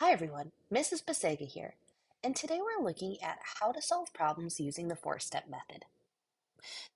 Hi everyone, Mrs. Basega here, and today we're looking at how to solve problems using the four-step method.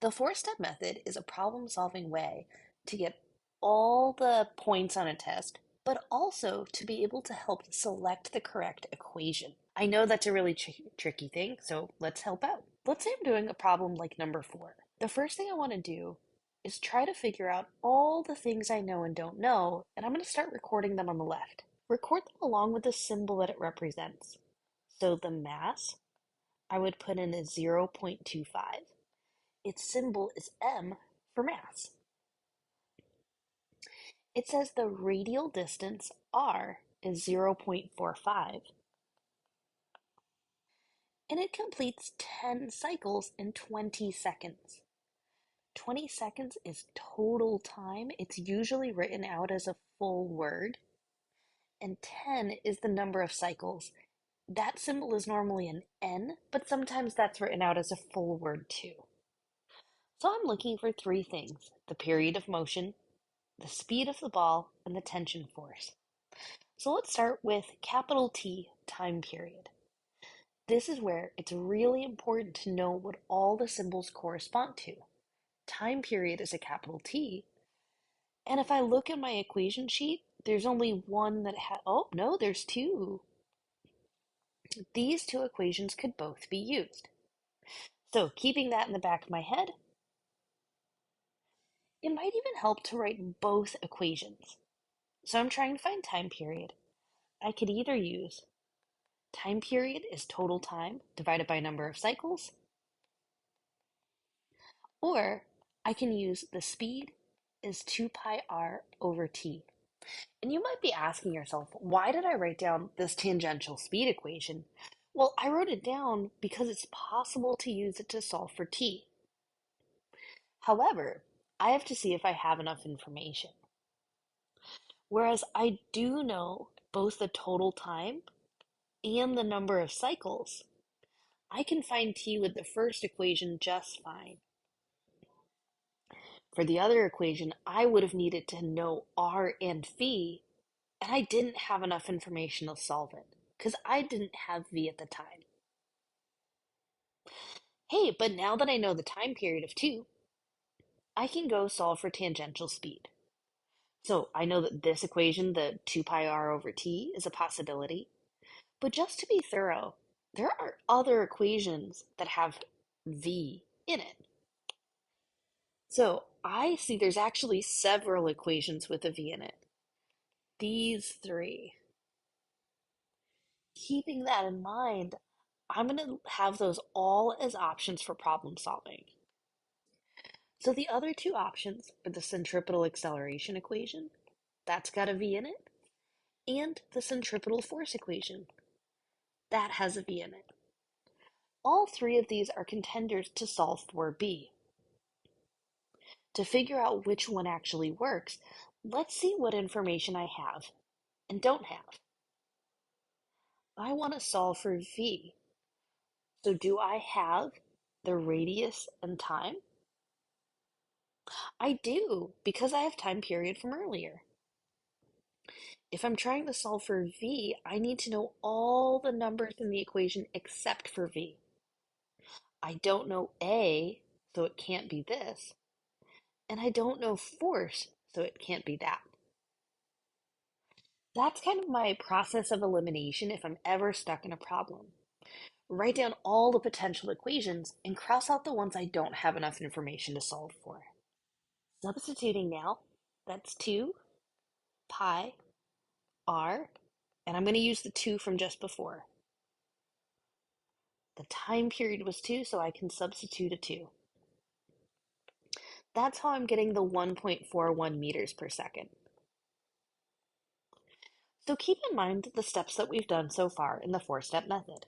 The four-step method is a problem-solving way to get all the points on a test, but also to be able to help select the correct equation. I know that's a really tricky thing, so let's help out. Let's say I'm doing a problem like number 4. The first thing I want to do is try to figure out all the things I know and don't know, and I'm going to start recording them on the left. Record them along with the symbol that it represents. So the mass, I would put in as 0.25. Its symbol is M for mass. It says the radial distance, R, is 0.45. And it completes 10 cycles in 20 seconds. 20 seconds is total time. It's usually written out as a full word. And 10 is the number of cycles. That symbol is normally an N, but sometimes that's written out as a full word too. So I'm looking for three things: the period of motion, the speed of the ball, and the tension force. So let's start with capital T, time period. This is where it's really important to know what all the symbols correspond to. Time period is a capital T, and if I look at my equation sheet, there's only one that oh no, there's two. These two equations could both be used. So keeping that in the back of my head, it might even help to write both equations. So I'm trying to find time period. I could either use time period is total time divided by number of cycles, or I can use the speed is 2 pi r over t. And you might be asking yourself, why did I write down this tangential speed equation? Well, I wrote it down because it's possible to use it to solve for t. However, I have to see if I have enough information. Whereas I do know both the total time and the number of cycles, I can find t with the first equation just fine. For the other equation, I would have needed to know r and v, and I didn't have enough information to solve it because I didn't have v at the time. Hey, but now that I know the time period of 2, I can go solve for tangential speed. So I know that this equation, the 2 pi r over t, is a possibility. But just to be thorough, there are other equations that have v in it. So I see there's actually several equations with a v in it. These three. Keeping that in mind, I'm going to have those all as options for problem solving. So the other two options are the centripetal acceleration equation, that's got a v in it, and the centripetal force equation, that has a v in it. All three of these are contenders to solve for b. To figure out which one actually works, let's see what information I have and don't have. I want to solve for v. So do I have the radius and time? I do, because I have time period from earlier. If I'm trying to solve for v, I need to know all the numbers in the equation except for v. I don't know a, so it can't be this. And I don't know force, so it can't be that. That's kind of my process of elimination if I'm ever stuck in a problem. Write down all the potential equations and cross out the ones I don't have enough information to solve for. Substituting now, that's 2 pi r, and I'm going to use the 2 from just before. The time period was 2, so I can substitute a 2. That's how I'm getting the 1.41 meters per second. So keep in mind the steps that we've done so far in the four-step method.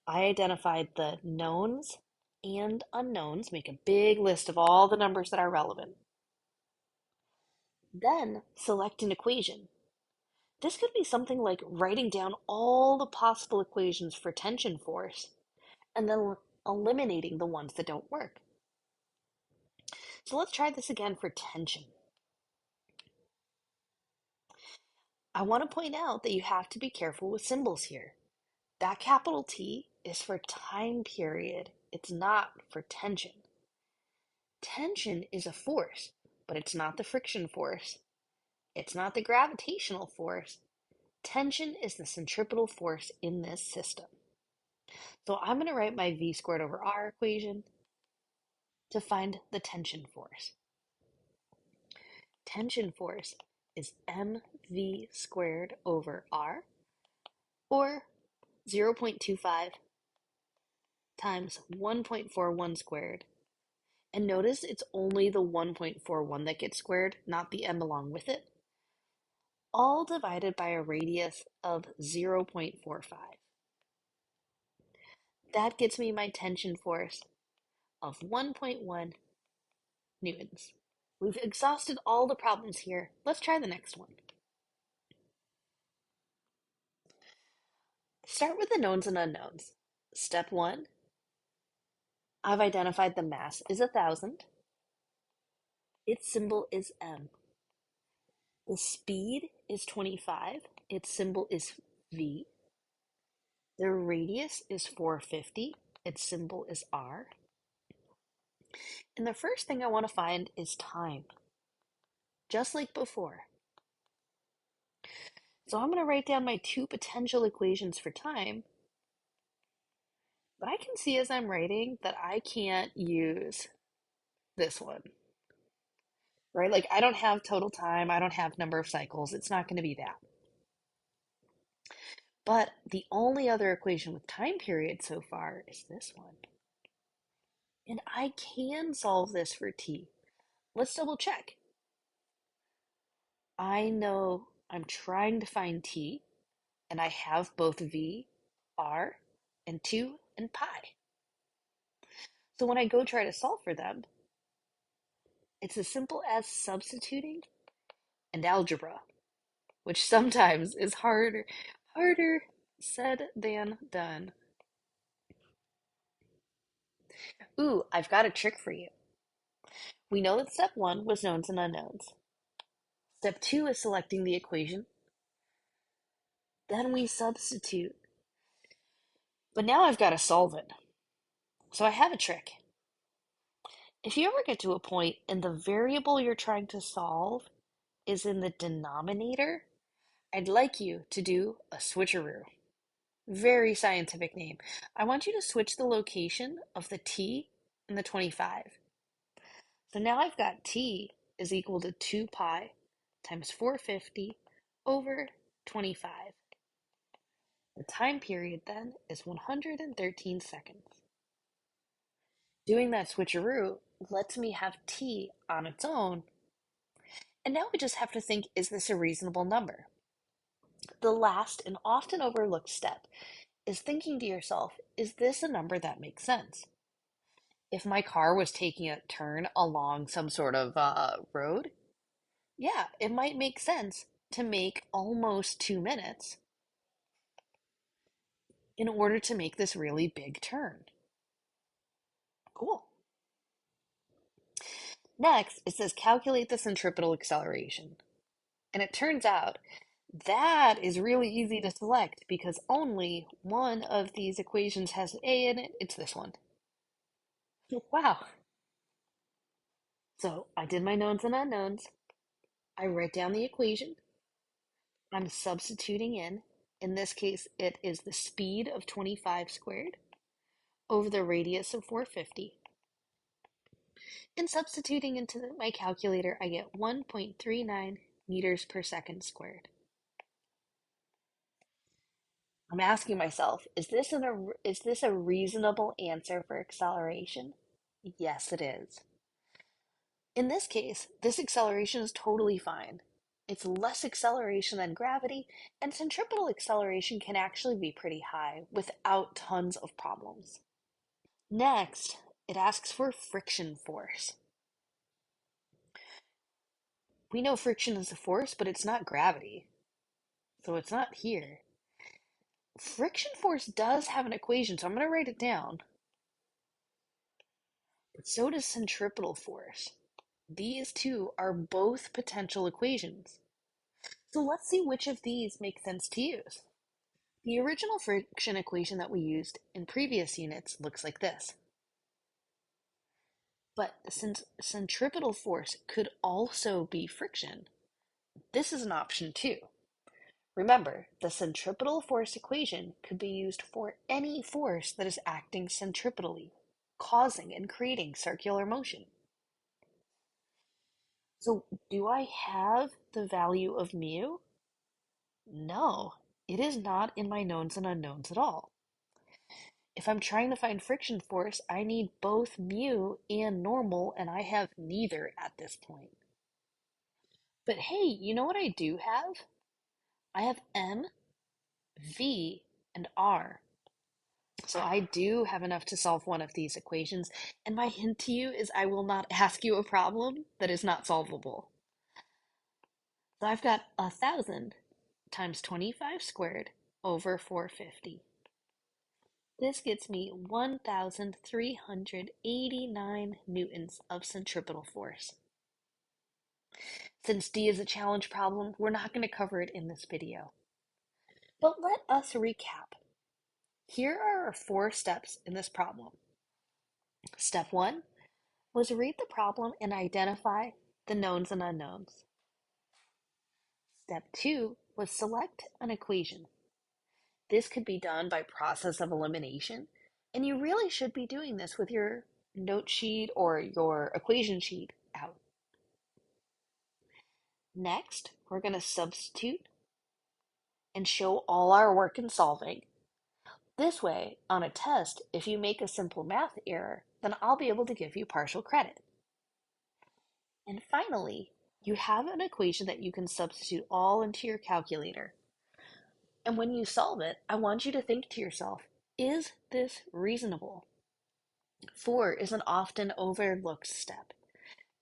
I identified the knowns and unknowns, make a big list of all the numbers that are relevant. Then select an equation. This could be something like writing down all the possible equations for tension force and then eliminating the ones that don't work. So let's try this again for tension. I want to point out that you have to be careful with symbols here. That capital T is for time period. It's not for tension. Tension is a force, but it's not the friction force. It's not the gravitational force. Tension is the centripetal force in this system. So I'm going to write my V squared over R equation to find the tension force. Tension force is mv squared over R, or 0.25 times 1.41 squared. And notice it's only the 1.41 that gets squared, not the m along with it, all divided by a radius of 0.45. That gets me my tension force of 1.1 newtons. We've exhausted all the problems here. Let's try the next one. Start with the knowns and unknowns. Step 1, I've identified the mass is 1,000. Its symbol is m. The speed is 25. Its symbol is v. The radius is 450. Its symbol is r. And the first thing I want to find is time, just like before. So I'm going to write down my two potential equations for time, but I can see as I'm writing that I can't use this one, right? Like I don't have total time, I don't have number of cycles, it's not going to be that. But the only other equation with time period so far is this one. And I can solve this for t. Let's double check. I know I'm trying to find t, and I have both v, r, and 2 and pi. So when I go try to solve for them, it's as simple as substituting and algebra, which sometimes is harder said than done. Ooh, I've got a trick for you. We know that step 1 was knowns and unknowns. Step 2 is selecting the equation. Then we substitute. But now I've got to solve it. So I have a trick. If you ever get to a point and the variable you're trying to solve is in the denominator, I'd like you to do a switcheroo. Very scientific name. I want you to switch the location of the t and the 25. So now I've got t is equal to 2 pi times 450 over 25. The time period then is 113 seconds. Doing that switcheroo lets me have t on its own. And now we just have to think, is this a reasonable number? The last and often overlooked step is thinking to yourself, is this a number that makes sense? If my car was taking a turn along some sort of road, yeah, it might make sense to make almost 2 minutes in order to make this really big turn. Cool. Next, it says calculate the centripetal acceleration. And it turns out that is really easy to select because only one of these equations has a in it. It's this one. Wow. So I did my knowns and unknowns. I write down the equation. I'm substituting in this case, it is the speed of 25 squared over the radius of 450. And substituting into my calculator, I get 1.39 meters per second squared. I'm asking myself, is this a reasonable answer for acceleration? Yes, it is. In this case, this acceleration is totally fine. It's less acceleration than gravity, and centripetal acceleration can actually be pretty high without tons of problems. Next, it asks for friction force. We know friction is a force, but it's not gravity, so it's not here. Friction force does have an equation, so I'm going to write it down. But so does centripetal force. These two are both potential equations. So let's see which of these makes sense to use. The original friction equation that we used in previous units looks like this. But since centripetal force could also be friction, this is an option too. Remember, the centripetal force equation could be used for any force that is acting centripetally, causing and creating circular motion. So, do I have the value of mu? No, it is not in my knowns and unknowns at all. If I'm trying to find friction force, I need both mu and normal, and I have neither at this point. But hey, you know what I do have? I have m, v, and r. So I do have enough to solve one of these equations, and my hint to you is I will not ask you a problem that is not solvable. So I've got 1,000 times 25 squared over 450. This gets me 1,389 newtons of centripetal force. Since D is a challenge problem, we're not going to cover it in this video. But let us recap. Here are our 4 steps in this problem. Step 1 was read the problem and identify the knowns and unknowns. Step 2 was select an equation. This could be done by process of elimination, and you really should be doing this with your note sheet or your equation sheet out. Next, we're going to substitute and show all our work in solving. This way, on a test, if you make a simple math error, then I'll be able to give you partial credit. And finally, you have an equation that you can substitute all into your calculator. And when you solve it, I want you to think to yourself, is this reasonable? 4 is an often overlooked step.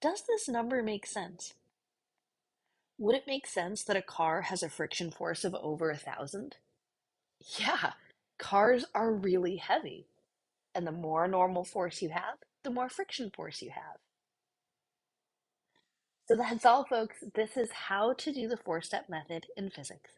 Does this number make sense? Would it make sense that a car has a friction force of over 1,000? Yeah, cars are really heavy. And the more normal force you have, the more friction force you have. So that's all, folks. This is how to do the 4-step method in physics.